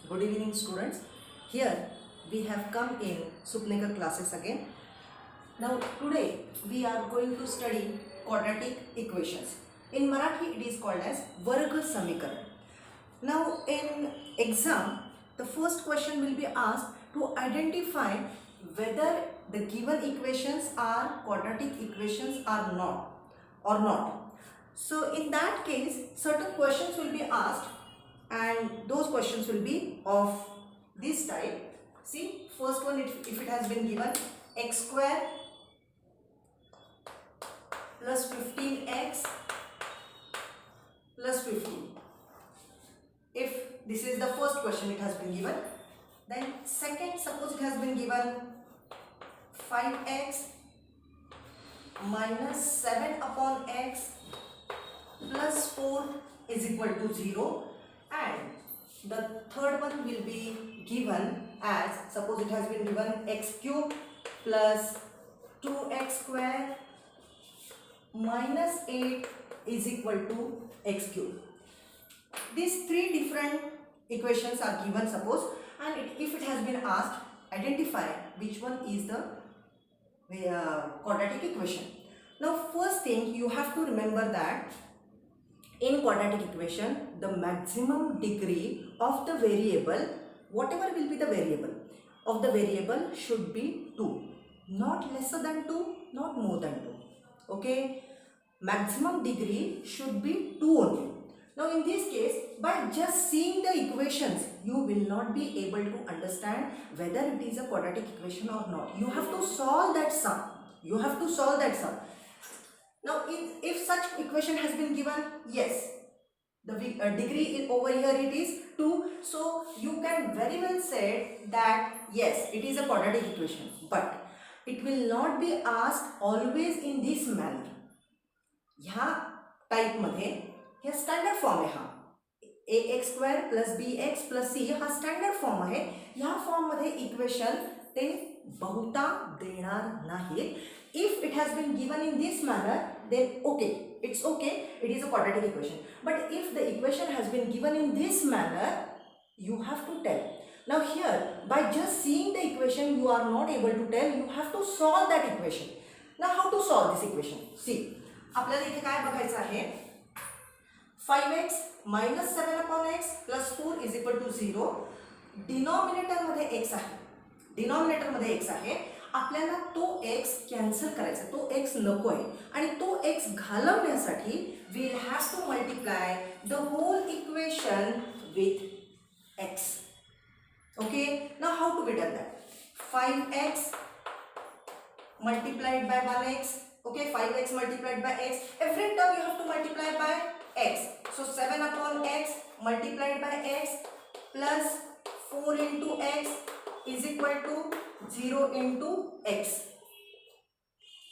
Good evening, students. Here we have come in Supnekar classes again. Now today we are going to study quadratic equations. In Marathi it is called as Varga Samikaran. Now in exam the first question will be asked to identify whether the given equations are quadratic equations or not. So in that case certain questions will be asked and those questions will be of this type. See, first one, if it has been given x square plus 15x plus 15. If this is the first question it has been given, then second, suppose it has been given 5x minus 7 upon x plus 4 is equal to 0, and the third one will be given as, suppose it has been given x cube plus 2x square minus 8 is equal to x cube. These three different equations are given, suppose, and if it has been asked, identify which one is the quadratic equation. Now first thing you have to remember that in quadratic equation the maximum degree of the variable, whatever will be the variable of the variable, should be 2, not lesser than 2, not more than 2. Okay, maximum degree should be 2 only. Now in this case, by just seeing the equations you will not be able to understand whether it is a quadratic equation or not. You have to solve that sum. You have to solve that sum. Now if such equation has been given, yes, the degree over here it is 2, so you can very well say that yes, it is a quadratic equation, but it will not be asked always in this manner. ह्या type मध्ये हे standard form आहे, हा ax square plus bx plus c हा standard form आहे. ह्या form मध्ये equation ते बहुता देणार नाहीत. If it has been given in this manner, then okay, it's okay, it is a quadratic equation. But if the equation has been given in this manner, you have to tell. Now here, by just seeing the equation you are not able to tell, you have to solve that equation. Now how to solve this equation? See, आपल्याला इथे काय बघायचं आहे, 5x minus 7 upon x plus 4 is equal to 0. Denominator मध्ये x आहे, denominator मध्ये x आहे. आपल्याला तो x कॅन्सल करायचा, तो x नको आहे, आणि तो x घालवण्यासाठी we will have to multiply the whole equation with x. Okay, now how to be done that? 5x multiplied by 1x. Okay, 5x multiplied by x. Every term you have to multiply by x. So 7 upon x multiplied by x plus 4 into x is equal to 0 into x.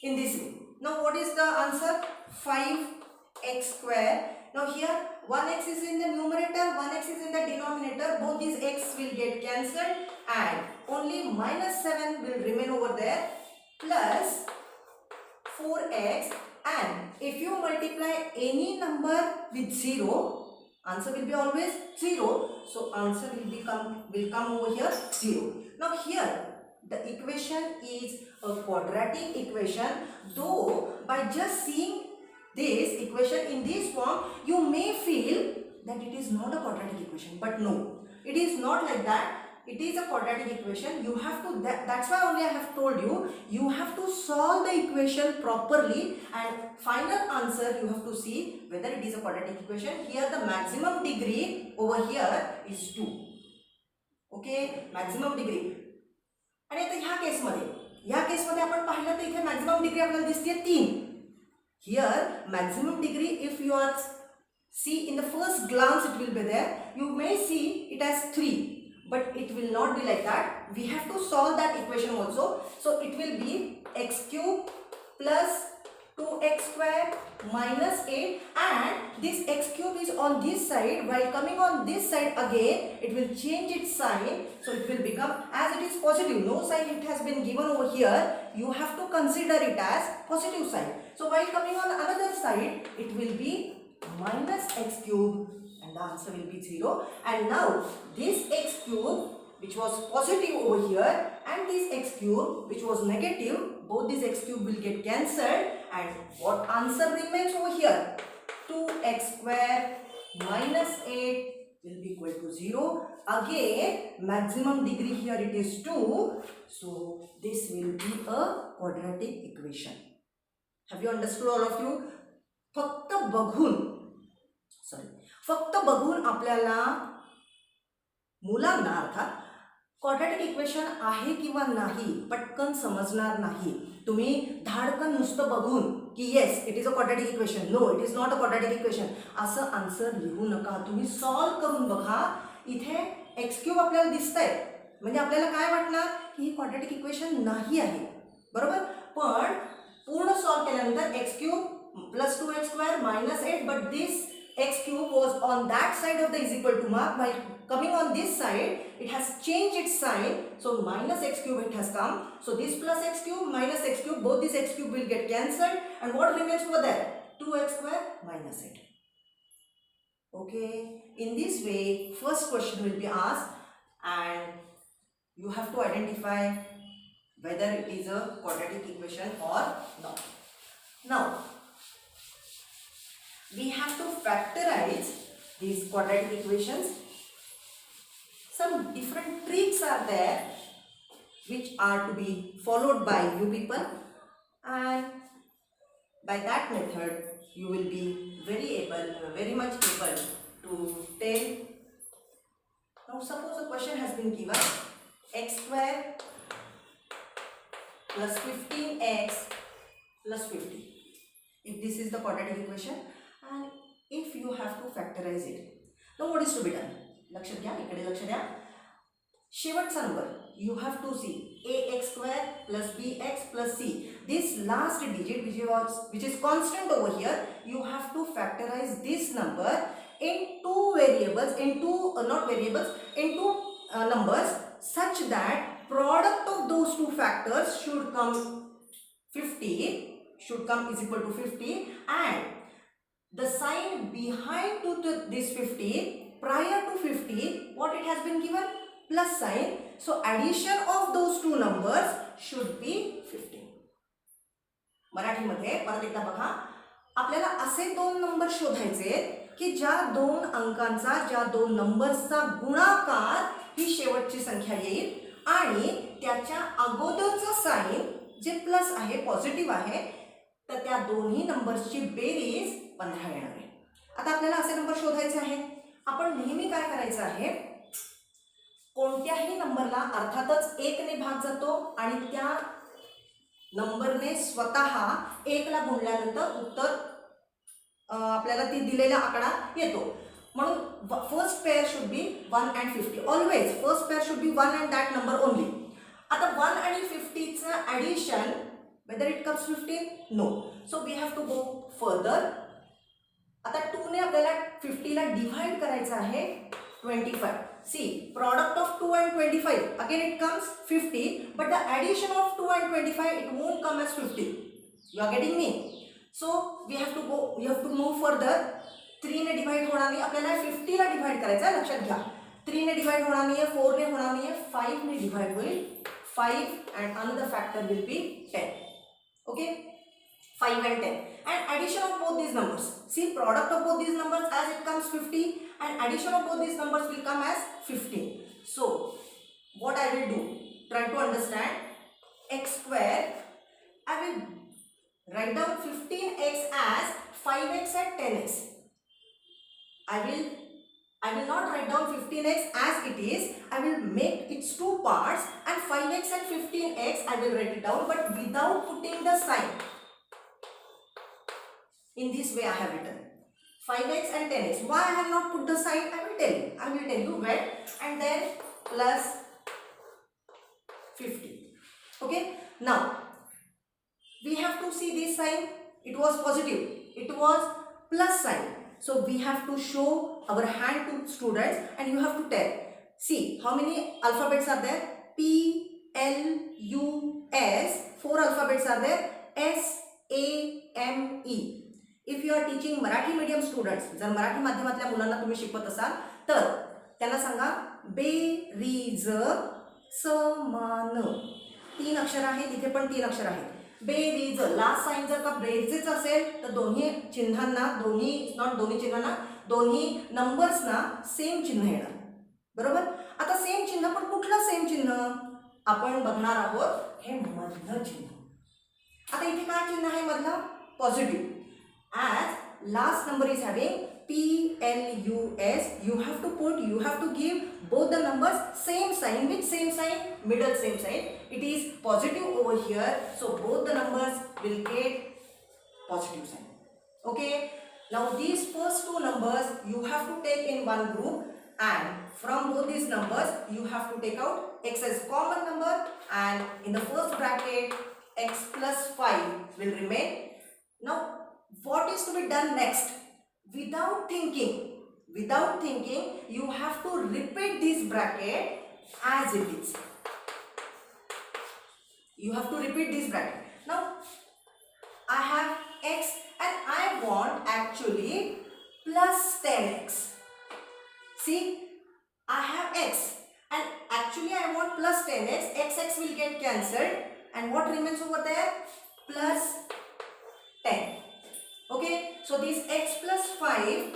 In this way. Now what is the answer? 5x square. Now here 1x is in the numerator, 1x is in the denominator. Both these x will get cancelled and only minus 7 will remain over there, plus 4x, and if you multiply any number with 0, answer will be always 0, so answer will come over here 0. Now here the equation is a quadratic equation, though by just seeing this equation in this form you may feel that it is not a quadratic equation, but no, it is not like that. It is a quadratic equation. You have to, that's why only I have told you, you have to solve the equation properly and final answer you have to see whether it is a quadratic equation. Here the maximum degree over here is 2. Okay, maximum degree. आणि आता ह्या केसमध्ये आपण पाहिलं तर इथे maximum degree आपल्याला दिसते 3. Here maximum degree, if you are see in the first glance it will be there, you may see it as 3. But it will not be like that. We have to solve that equation also. So it will be x cube plus 2x square minus 8, and this x cube is on this side. While coming on this side again, it will change its sign. So it will become, as it is positive, no sign it has been given over here, you have to consider it as positive sign. So while coming on another side, it will be minus x cube, and and the answer will be 0. And now this x cube which was positive over here and this x cube which was negative, both these x cube will get cancelled, and what answer remains over here? 2x square minus 8 will be equal to 0. Again, maximum degree here it is 2. So this will be a quadratic equation. Have you understood all of you? फक्त बघून आपल्याला मुलांना अर्थात quadratic equation आहे किंवा नाही पटकन समजणार नाही. तुम्ही धाडकन नुसतं बघून की yes it is a quadratic equation, no it is not a quadratic equation असं आन्सर लिहू नका. तुम्ही सॉल्व करून बघा. इथे एक्स क्यूब आपल्याला दिसतंय म्हणजे आपल्याला काय वाटणार की ही क्वाड्रॅटिक इक्वेशन नाही आहे, बरोबर. पण पूर्ण सॉल्व केल्यानंतर x cube plus 2x square minus 8, but this x cube was on that side of the is equal to mark. By coming on this side it has changed its sign, so minus x cube it has come. So this plus x cube minus x cube, both these x cube will get cancelled, and what remains over there? 2x square minus 8. Okay, in this way first question will be asked and you have to identify whether it is a quadratic equation or not. Now we have to factorize these quadratic equations. Some different tricks are there which are to be followed by you people, and by that method you will be very much able to tell. Now suppose a question has been given x square plus 15x plus 50. If this is the quadratic equation and if you have to factorize it, now what is to be done? लक्षात घ्या, इकडे लक्ष द्या. शेवटचा number you have to see ax square plus bx plus c. This last digit which is constant over here, you have to factorize this number in two variables, in two numbers such that product of those two factors should come is equal to 50, and the sign behind this 50, prior to 50, what it has been given? Plus sign. So addition of those two numbers should be 50. मराठीमध्ये परत एकदा बघा. आपल्याला असे दोन number शोधायचे की ज्या दोन अंकांचा, ज्या दोन नंबर्सचा गुणाकार ही शेवटची संख्या येईल आणि त्याच्या अगोदरचं साइन जे प्लस आहे, पॉझिटिव्ह आहे, तर त्या दोन्ही नंबर्सची बेरीज 15 येणार आहे. आता आपल्याला असे नंबर शोधायचे आहे. आपण नेहमी काय करायचं आहे, कोणत्याही नंबरला अर्थातच 1 ने भाग जातो आणि त्या नंबरने स्वतः 1 ला गुणल्यानंतर उत्तर आपल्याला ती दिलेला आकडा येतो. म्हणून first pair should be 1 and 50. Always first pair should be 1 and that number only. आता 1 आणि 50 चं addition, whether it comes 15? No. So we have to go further. आता 2 ने आपल्याला 50 ला डिवाइड करायचं आहे 25. See, product of 2 and 25, again it comes 50, but the addition of 2 and 25, it won't come as 50. You are getting me? So we have to move further. 3 ने divide होणार नाही, आपल्याला 50 ला divide करायचं आहे. लक्षात घ्या, 3 ने डिवाइड होणार नाही, 4 ने होणार नाही, 5 ने डिवाइड होईल. 5 and another factor will be 10. Okay, 5 and 10, and addition of both these numbers. See, product of both these numbers as it comes 50, and addition of both these numbers will come as 15. So what I will do, try to understand x square. I will write down 15x as 5x and 10x. I will not write down 15x as it is. I will make its two parts, and 5x and 15x I will write it down, but without putting the sign. In this way I have written 5x and 10x. Why I have not put the sign? I will tell you where, and then plus 50. Okay, now we have to see this sign. It was positive, it was plus sign. So we have to show our hand to students, and you have to tell. See, how many alphabets are there? P, L, U, S. 4 alphabets are there. S, A, M, E. If you are teaching Marathi medium students, जर मराठी माध्यमातल्या मुलांना तुम्ही शिकवत असाल तर त्यांना सांगा berries समान. 3 अक्षर आहेत, इथे पण 3 अक्षर आहेत. बेरीज, लास्ट साइन जर का बेरीजच असेल तर दोन्ही चिन्हांना, दोन्ही चिन्हांना, दोन्ही नंबर्सना सेम चिन्ह येणार. बरोबर. आता सेम चिन्ह, पण कुठलं सेम चिन्ह आपण बघणार आहोत, हे मधलं चिन्ह. आता इथे काय चिन्ह आहे मधलं? Positive. As last number is having PLUS, you have to give both the numbers same sign. With same sign? Middle same sign. It is positive over here, so both the numbers will get positive sign. Okay, now these first 2 numbers you have to take in one group, and from both these numbers you have to take out x as common number, and in the first bracket x plus 5 will remain. Now what is to be done next? Without thinking, you have to repeat this bracket as it is. You have to repeat this bracket. Now I have x and I want actually plus 10x. See, I have x and actually I want plus 10x. X will get cancelled, and what remains over there? Plus 10. Okay, so this x plus 5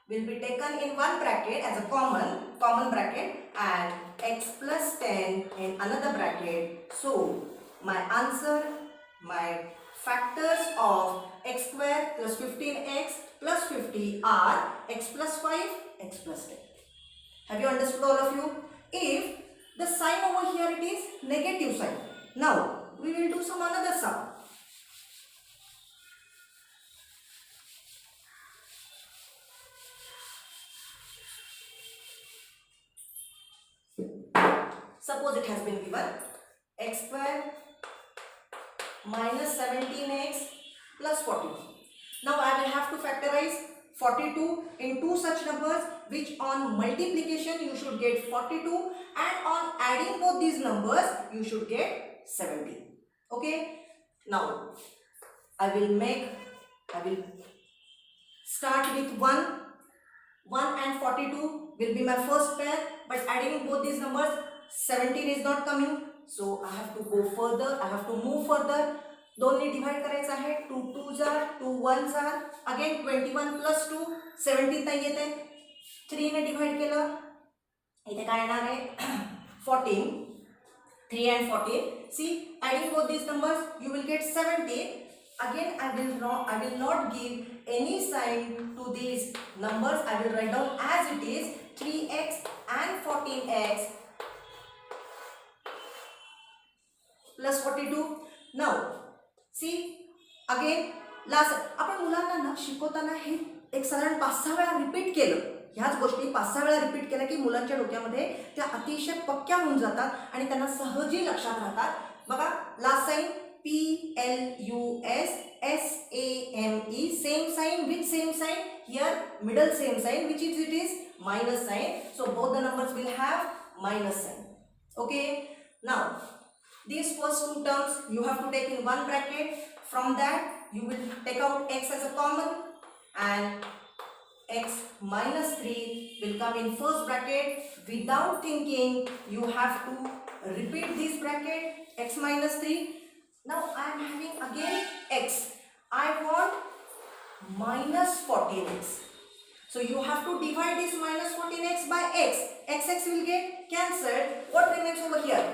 will be taken in one bracket as a common bracket, and x plus 10 in another bracket. So my answer, my factors of x square plus 15x plus 50 are x plus 5, x plus 10. Have you understood, all of you? If the sign over here, it is negative sign. Now we will do some another sum. Suppose it has been given x square minus 17x plus 42. Now I will have to factorize 42 in 2 such numbers, which on multiplication you should get 42, and on adding both these numbers you should get 17. Okay, now I will start with 1 and 42 will be my first pair, but adding both these numbers 17 is not coming, so I have to go further, I have to move further. 2 ने divide करायचं आहे. 2 2s are 2 1s are again 21 plus 2 17 नाही येते. 3 ने divide केलं, इथे काय येणार आहे 14. 3 and 14. See, adding both these numbers you will get 17. Again I will not give any sign to these numbers. I will write down as it is 3x and 14x plus 42. Now see, again last आपण मुलांना ना शिकवताना हे एक साधारण 5-6 वेळा repeat केलं. ह्याच गोष्टी 5-6 वेळा रिपीट केल्या की मुलांच्या डोक्यामध्ये त्या अतिशय पक्क्या होऊन जातात आणि त्यांना सहजी लक्षात राहतात. बघा, last sign PLUS SAME, same sign with same sign. Here middle same sign, which is it is minus sign. So both the numbers will have minus sign. Okay, now these first 2 terms you have to take in one bracket. From that you will take out x as a common, and x minus 3 will come in first bracket. Without thinking you have to repeat this bracket, x minus 3. Now I am having again x. I want minus 14x. So you have to divide this minus 14x by x. X will get cancelled. What remains over here?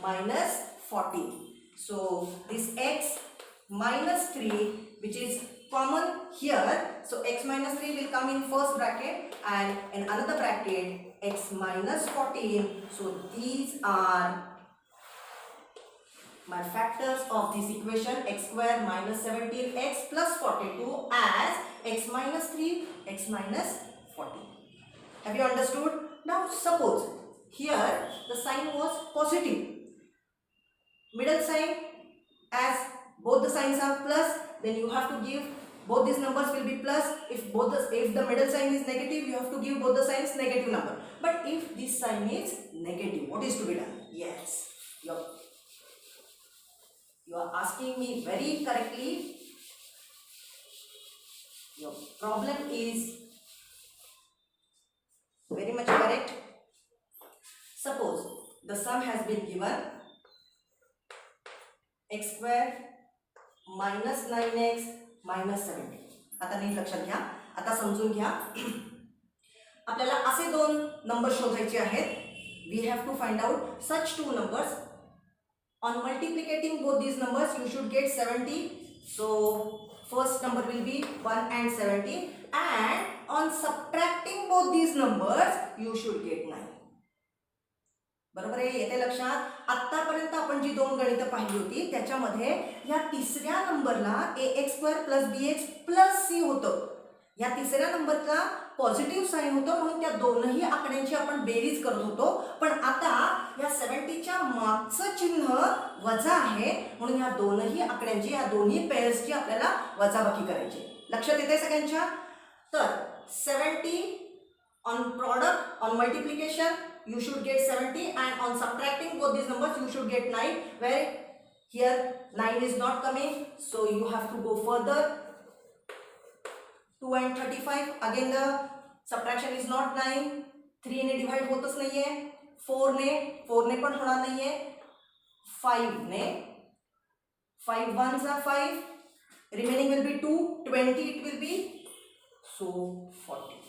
Minus 14. So this x minus 3, which is common here. So x minus 3 will come in first bracket, and in another bracket x minus 14. So these are my factors of this equation, x square minus 17x plus 42 as x minus 3, x minus 14. Have you understood? Now suppose here the sign was positive. Middle sign, as both the signs are plus, then you have to give both these numbers will be plus. If the middle sign is negative, you have to give both the signs negative number. But if this sign is negative, what is to be done? Yes, You are asking me very correctly. Your problem is very much correct. Suppose the sum has been given x square minus 9x minus 70. आता NEET लक्षात घ्या, आता समजून घ्या. आपल्याला असे दोन number शोधायचे आहेत. We have to find out such two numbers. On multiplicating both these numbers, you should get 70. So first number will be 1 and 70. And on subtracting both these numbers, you should get 9. बरोबर आहे, येते लक्षात. आतापर्यंत आपण जी दोन गणितं पाहिली होती त्याच्यामध्ये या तिसऱ्या नंबरला ax square plus bx plus c होतं. या तिसऱ्या नंबरचा पॉझिटिव्ह साइन होतं, म्हणून त्या दोनही आकड्यांची आपण बेरीज करत होतो. पण आता या 70च्या मागचं चिन्ह वजा आहे, म्हणून या दोनही आकड्यांची, या दोन्ही पेअर्सची आपल्याला वजाबाकी करायची. लक्षात येते सगळ्यांच्या. तर 70 on product, on multiplication you should get 70, and on subtracting both these numbers you should get 9, where here 9 is not coming, so you have to go further. 2 and 35, again the subtraction is not 9. 3 ने divide होतच नाहीये, 4 ने पण होणार नाहीये, 5 ने, 5 ones are 5, remaining will be 2, 20 it will be, so 40.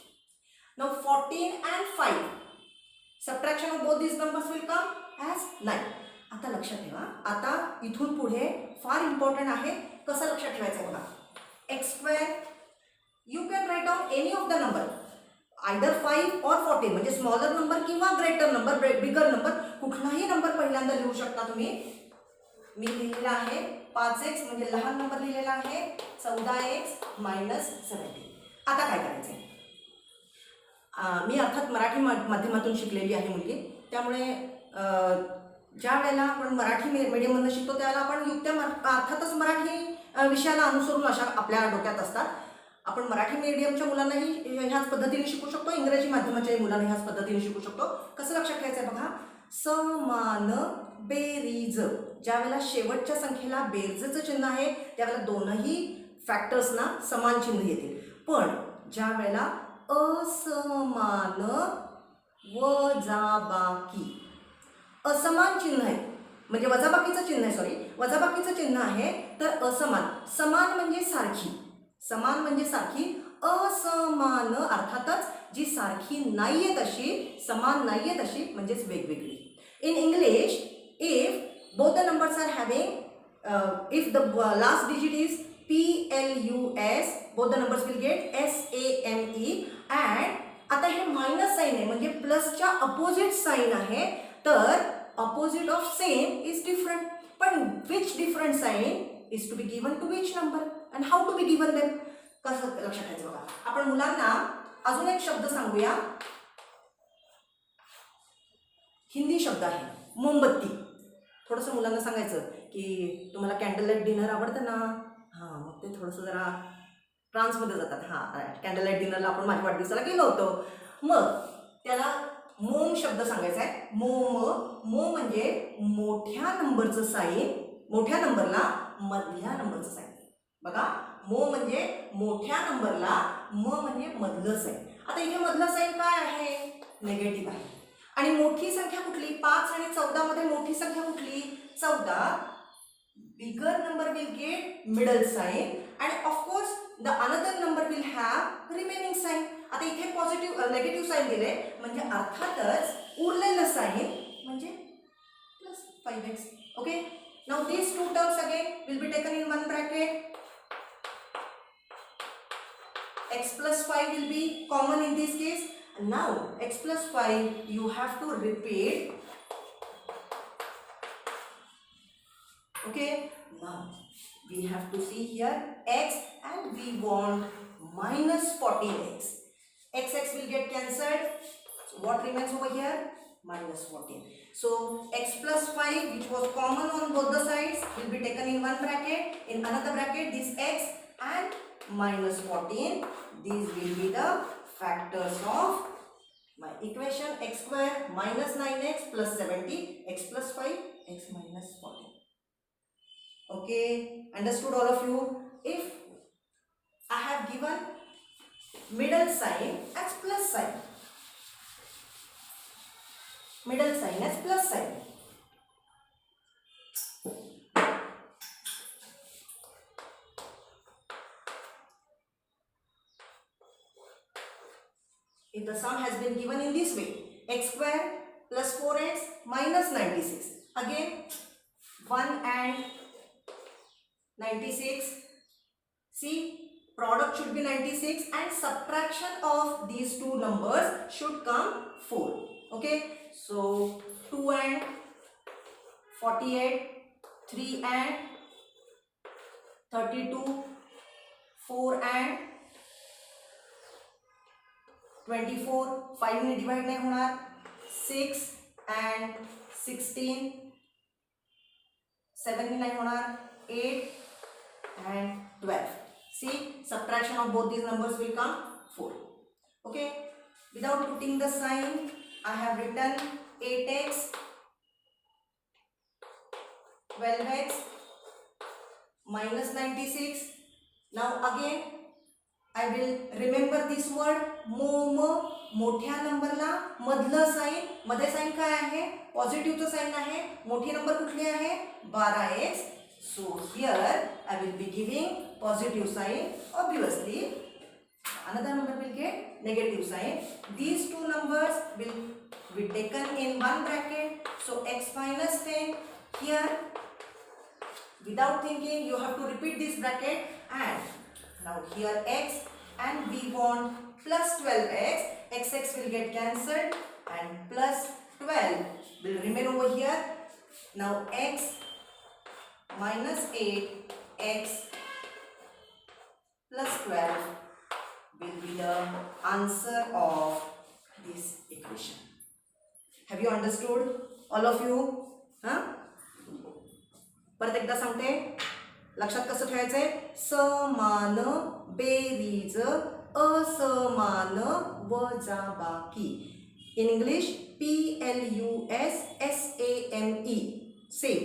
Now 14 and 5, subtraction of both these numbers will come as 9. आता लक्षात ठेवा, आता इथून पुढे फार इम्पॉर्टंट आहे. कसं लक्षात ठेवायचं बघा. x square you can write on any of the number, either 5 or 14, म्हणजे स्मॉलर नंबर किंवा ग्रेटर नंबर, बिगर नंबर, कुठलाही नंबर पहिल्यांदा लिहू शकता तुम्ही. मी लिहिलेला आहे 5x, म्हणजे लहान नंबर लिहिलेला आहे 14x मायनस 70. आता काय करायचं. मी अर्थात मराठी माध्यमातून शिकलेली आहे मुलगी, त्यामुळे ज्या वेळेला आपण मराठी मीडियममधून शिकतो त्यावेळेला आपण युक्त्या अर्थातच मराठी विषयाला अनुसरून अशा आपल्या डोक्यात असतात. आपण मराठी मीडियमच्या मुलांनाही ह्याच पद्धतीने शिकू शकतो, इंग्रजी माध्यमाच्याही मुलांना ह्याच पद्धतीने शिकू शकतो. कसं लक्षात ठेवायचं आहे बघा. समान बेरीज, ज्या वेळेला शेवटच्या संख्येला बेरजेचं चिन्ह आहे त्यावेळेला दोनही फॅक्टर्सना समान चिन्ह येतील. पण ज्या वेळेला असमान वजाबाकी, असमान चिन्ह आहे म्हणजे वजाबाकीचं चिन्ह आहे, सॉरी वजाबाकीचं चिन्ह आहे, तर असमान, समान म्हणजे सारखी, समान म्हणजे सारखी, असमान अर्थातच जी सारखी नाहीये तशी, समान नाहीये तशी म्हणजेच वेगवेगळी. In English, if both the numbers are having, if the last digit is PLUS, both the numbers will get SAME. and आता हे मायनस साइन आहे म्हणजे प्लसच्या अपोजिट साइन आहे, तर opposite of same is different. पण which different sign is to be given to which number and how to be given them. कसं लक्षात ठेवायचं बघा. आपण मुलांना अजून एक शब्द सांगूया. हिंदी शब्द आहे मोमबत्ती. थोडंसं मुलांना सांगायचं की तुम्हाला कॅन्डल लाईट डिनर आवडतं ना, हां मग ते थोडंसं जरा ट्रान्समध्ये जातात. हां कॅन्डल लाईट डिनरला आपण माझ्या वाढदिवसाला गेलो होतो. मग त्याला मोम शब्द सांगायचा आहे. मोम, मो म्हणजे मोठ्या नंबरचं साईन, मोठ्या नंबरला मधल्या नंबरचं साईन. बघा, मो म्हणजे मोठ्या नंबरला, म म्हणजे मधलं साईन. आता इथे मधलं साईन काय आहे, नेगेटिव्ह आहे. आणि मोठी संख्या कुठली, 5 आणि 14 मध्ये मोठी संख्या कुठली, 14. Bigger number will get middle sign and of course the another number will have remaining sign. आता इथे पॉझिटिव्ह नेगेटिव्ह साइन दिले म्हणजे अर्थातच उरलेलं साइन म्हणजे plus 5x. Okay, now these two terms again will be taken in one bracket. X plus 5 will be common in this case. And now x plus 5 you have to repeat. Okay, now we have to see here x and we want minus 14x. X will get cancelled. So what remains over here? Minus 14. So x plus 5 which was common on both the sides will be taken in one bracket. In another bracket this x and minus 14. These will be the factors of my equation. X square minus 9x plus 70, x plus 5, x minus 14. Okay, understood all of you? If I have given middle sign as plus sign, middle sign as plus sign. If the sum has been given in this way, x square plus 4x minus 96. Again, 1 and 96. See, product should be 96 and subtraction of these two numbers should come 4. Okay, so 2 and 48, 3 and 32, 4 and 24, 5 ने divide नहीं होना, 6 and 16, 7 ने नहीं होना, 8 and 12. See, subtraction of both these numbers will come 4. Okay, without putting the sign, I have written 8x, 12x minus 96. Now again I will remember this word मोम, मोठ्या नंबरला मधलं साइन, मध्ये साइन काय आहे, पॉझिटिव्हचं साइन आहे, मोठी नंबर कुठली आहे, 12x. So here I will be giving positive sign. Obviously another number will get negative sign. These two numbers will be taken in one bracket. So x minus 10 here, without thinking you have to repeat this bracket, and now here x, and we want plus 12x, xx will get cancelled and plus 12 will remain over here. Now x minus 8, x plus 12 will be the answer of this equation. Have you understood, all of you? परत एकदा सांगते, लक्षात कसं ठेवायचंय, समान berries असमान वजाबाकी. In English PLUSSAME, same.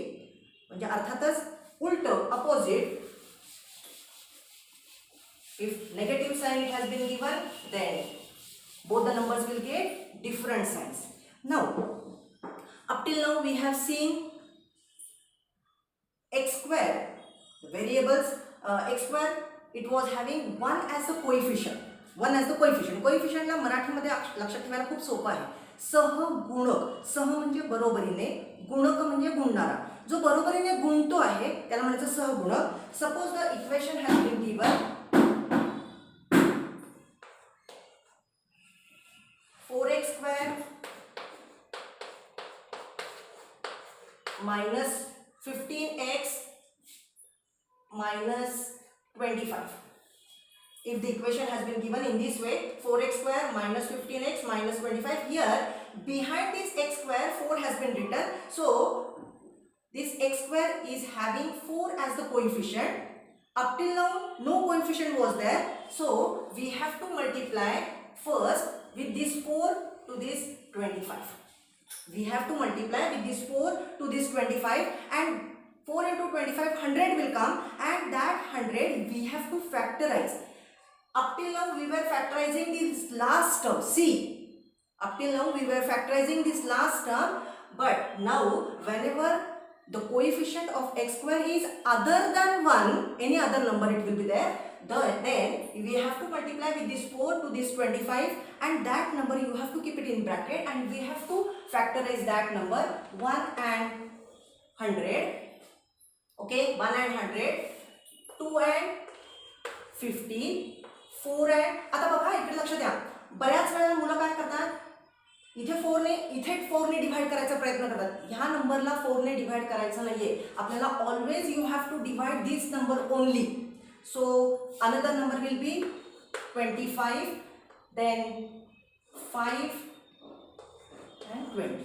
म्हणजे अर्थातच उलट, opposite. If negative sign it has been given, then both the numbers will get different signs. Now, up till now we have seen x square, the variables x square, it was having 1 as a coefficient. 1 as the coefficient. कोइफिशियंटला मराठीमध्ये लक्षात ठेवायला खूप सोपं आहे. सहगुणक. सह म्हणजे बरोबरीने, गुणक म्हणजे गुणणारा. जो बरोबरीने गुणतो आहे त्याला म्हणायचं सहगुणक. Suppose the equation has been given 4x square minus 15x minus 25. If the equation has been given in this way, 4x square minus 15x minus 25, here behind this x square 4 has been written. So this x square is having 4 as the coefficient. Up till now no coefficient was there, so we have to multiply first with this 4 to this 25. We have to multiply with this 4 to this 25, and 4 into 25, 100 will come, and that 100 we have to factorize. Up till now we were factorizing this last term. See, up till now we were factorizing this last term, but now whenever the coefficient of x square is other than 1, any other number it will be there, then we have to multiply with this 4 to this 25, and that number you have to keep it in bracket, and we have to factorize that number 1 and 100. Okay, 1 and 100, 2 and 50, 4 and, आता बघा इकडे लक्ष द्या, बऱ्याच वेळा मुलं काय करतात, इथे 4 ने डिवाइड करायचा प्रयत्न करतात. ह्या नंबरला 4 ने डिवाइड करायचं नाहीये आपल्याला. Always you have to divide this number only. So another number will be 25, then 5 and 20.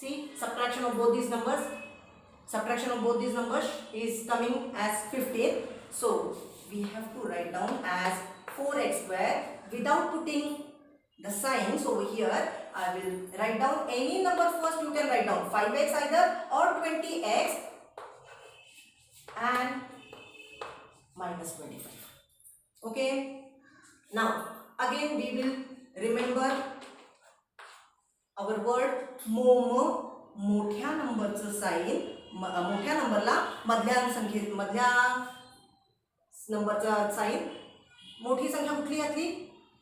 See, subtraction of both these numbers. Subtraction of both these numbers is coming as 15. So we have to write down as 4x square without putting the signs over here. I will write down any number first. You can write down 5x either or 20x. and minus 25. Okay. Now again we will remember our word मोम. मोठ्या नंबरचं sign, मोठ्या नंबरला मधल्या नंबरचा sign, मोठी संख्या कुठली घातली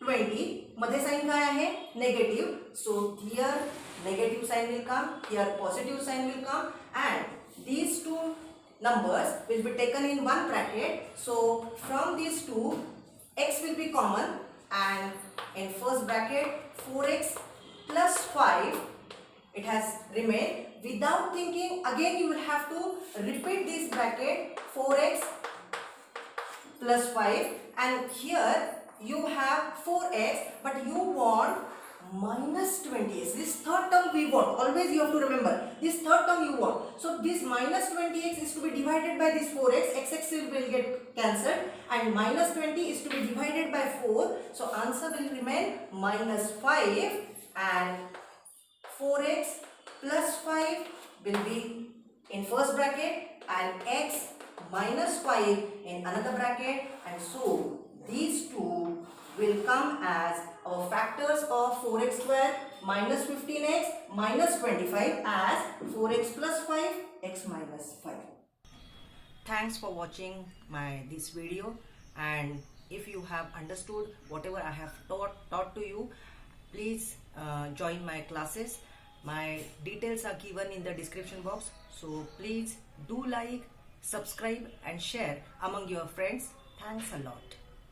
20, मध्ये साइन काय आहे negative. So here negative sign will come, here positive sign will come, and these two numbers will be taken in one bracket. So from these two, x will be common, and in first bracket 4x plus 5 it has remained. Without thinking, again you will have to repeat this bracket 4x plus 5, and here you have 4x, but you want minus 20x. This third term we want. Always you have to remember this third term you want. So this minus 20x is to be divided by this 4x. X will get cancelled, and minus 20 is to be divided by 4. So answer will remain minus 5, and 4x plus 5 will be in first bracket and x minus 5 in another bracket, and so these two will come as our factors of 4x square minus 15x minus 25 as 4x plus 5 x minus 5. Thanks for watching this video, and if you have understood whatever I have taught to you, please join my classes. My details are given in the description box, so please do like, subscribe and share among your friends. Thanks a lot.